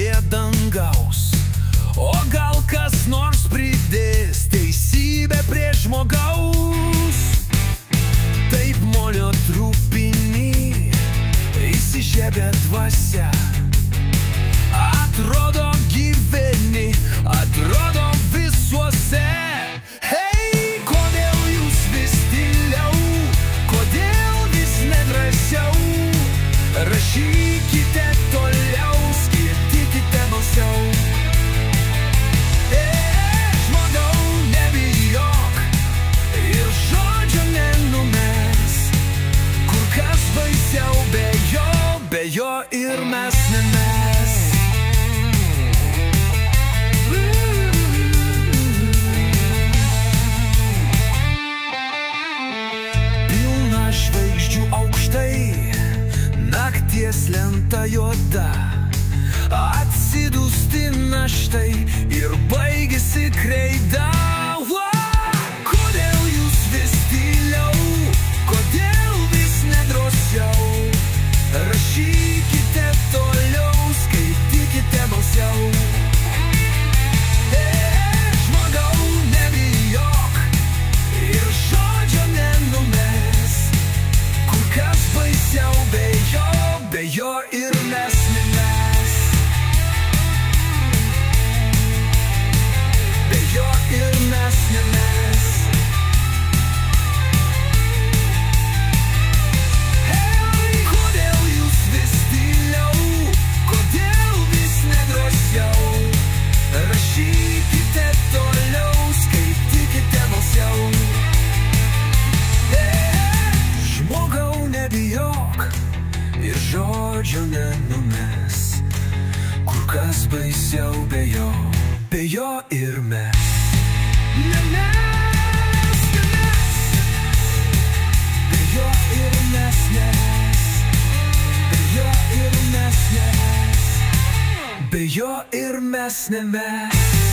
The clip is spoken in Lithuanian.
prie dangaus. O gal kas nors pridės teisybę prie žmogaus? Taip molio trupinį įsižiebė dvasia. Atrodo gyveni, atrodo visuose. Hei, kodėl jūs vis tyliau, kodėl vis nedrąsiau? Rašykite toliau, skaitykite balsiau. Žmogau, nebijok ir žodžio nenumes. Kur kas baisiau be jo ir mes nemes. Pilna žvaigždžių aukštai, nakties lenta juoda. Atsidūsti naštai ir baigėsi kreida. Kodėl jūs vis tyliau, kodėl vis nedrąsiau? Rašykite toliau, skaitykite balsiau. Žmogau, nebijok ir žodžio nenumes. Kur kas baisiau be jo ir mes nemes. Be jo ir mes nemes. Rašykite toliau, skaitykite balsiau. Žmogau, nebijok ir žodžio nenumes. Kur kas baisiau be jo ir mes. Nemes, nemes. Be jo ir mes nemes. Be jo ir mes nemes. Be jo ir mes nemes.